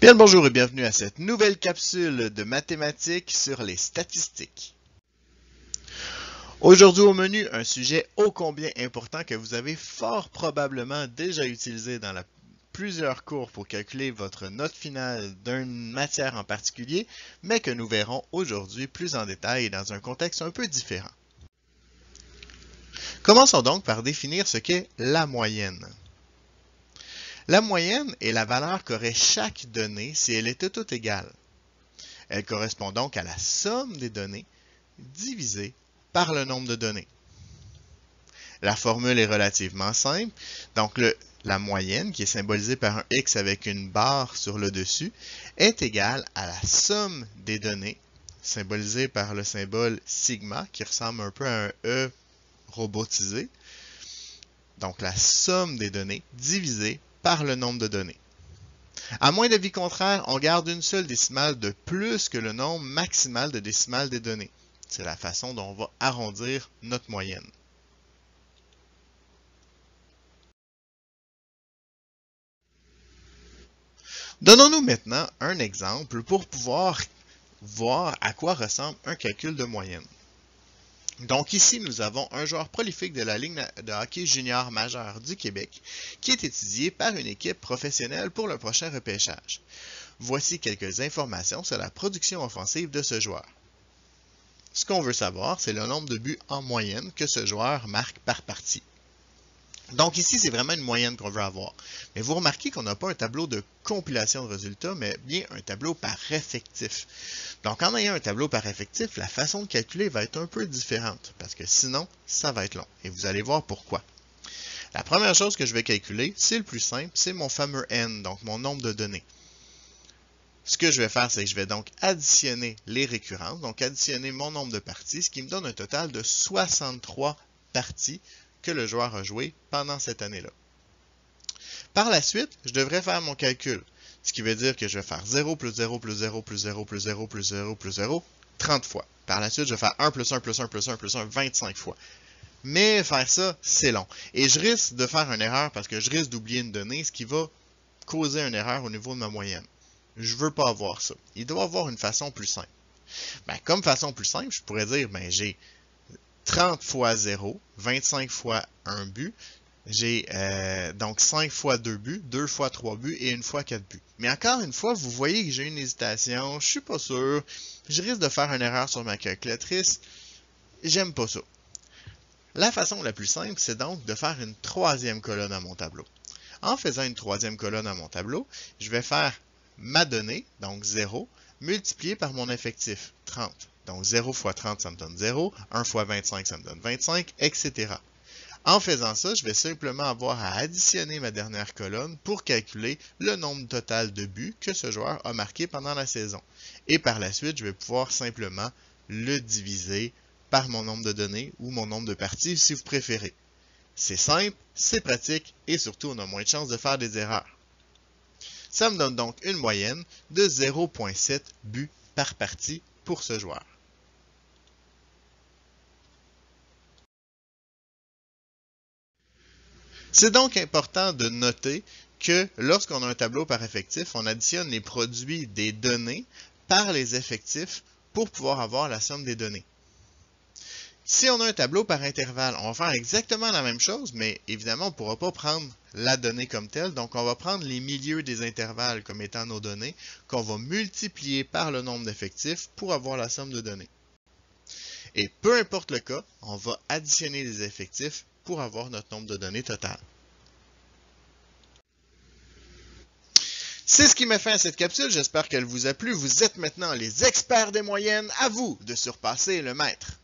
Bien le bonjour et bienvenue à cette nouvelle capsule de mathématiques sur les statistiques. Aujourd'hui au menu, un sujet ô combien important que vous avez fort probablement déjà utilisé dans plusieurs cours pour calculer votre note finale d'une matière en particulier, mais que nous verrons aujourd'hui plus en détail et dans un contexte un peu différent. Commençons donc par définir ce qu'est la moyenne. La moyenne est la valeur qu'aurait chaque donnée si elle était toute égale. Elle correspond donc à la somme des données divisée par le nombre de données. La formule est relativement simple. Donc, la moyenne, qui est symbolisée par un X avec une barre sur le dessus, est égale à la somme des données, symbolisée par le symbole sigma, qui ressemble un peu à un E robotisé. Donc, la somme des données divisée par le nombre de données. À moins d'avis contraire, on garde une seule décimale de plus que le nombre maximal de décimales des données. C'est la façon dont on va arrondir notre moyenne. Donnons-nous maintenant un exemple pour pouvoir voir à quoi ressemble un calcul de moyenne. Donc ici, nous avons un joueur prolifique de la Ligue de hockey junior majeur du Québec qui est étudié par une équipe professionnelle pour le prochain repêchage. Voici quelques informations sur la production offensive de ce joueur. Ce qu'on veut savoir, c'est le nombre de buts en moyenne que ce joueur marque par partie. Donc ici, c'est vraiment une moyenne qu'on veut avoir. Mais vous remarquez qu'on n'a pas un tableau de compilation de résultats, mais bien un tableau par effectif. Donc en ayant un tableau par effectif, la façon de calculer va être un peu différente, parce que sinon, ça va être long. Et vous allez voir pourquoi. La première chose que je vais calculer, c'est le plus simple, c'est mon fameux N, donc mon nombre de données. Ce que je vais faire, c'est que je vais donc additionner les récurrences, donc additionner mon nombre de parties, ce qui me donne un total de 63 parties que le joueur a joué pendant cette année-là. Par la suite, je devrais faire mon calcul, ce qui veut dire que je vais faire 0 plus 0 plus 0 plus 0 plus 0 plus 0 plus 0 30 fois. Par la suite, je vais faire 1 plus 1 plus 1 plus 1 plus 1 25 fois. Mais faire ça, c'est long. Et je risque de faire une erreur parce que je risque d'oublier une donnée, ce qui va causer une erreur au niveau de ma moyenne. Je ne veux pas avoir ça. Il doit avoir une façon plus simple. Comme façon plus simple, je pourrais dire, j'ai 30 fois 0, 25 fois 1 but, j'ai donc 5 fois 2 buts, 2 fois 3 buts et 1 fois 4 buts. Mais encore une fois, vous voyez que j'ai une hésitation, je suis pas sûr, je risque de faire une erreur sur ma calculatrice, j'aime pas ça. La façon la plus simple, c'est donc de faire une troisième colonne à mon tableau. En faisant une troisième colonne à mon tableau, je vais faire ma donnée, donc 0, multiplié par mon effectif, 30. Donc 0 fois 30, ça me donne 0, 1 fois 25, ça me donne 25, etc. En faisant ça, je vais simplement avoir à additionner ma dernière colonne pour calculer le nombre total de buts que ce joueur a marqué pendant la saison. Et par la suite, je vais pouvoir simplement le diviser par mon nombre de données ou mon nombre de parties si vous préférez. C'est simple, c'est pratique et surtout on a moins de chances de faire des erreurs. Ça me donne donc une moyenne de 0,7 buts par partie pour ce joueur. C'est donc important de noter que lorsqu'on a un tableau par effectif, on additionne les produits des données par les effectifs pour pouvoir avoir la somme des données. Si on a un tableau par intervalle, on va faire exactement la même chose, mais évidemment, on ne pourra pas prendre la donnée comme telle. Donc, on va prendre les milieux des intervalles comme étant nos données, qu'on va multiplier par le nombre d'effectifs pour avoir la somme de données. Et peu importe le cas, on va additionner les effectifs pour avoir notre nombre de données total. C'est ce qui m'a fait à cette capsule, j'espère qu'elle vous a plu. Vous êtes maintenant les experts des moyennes, à vous de surpasser le maître.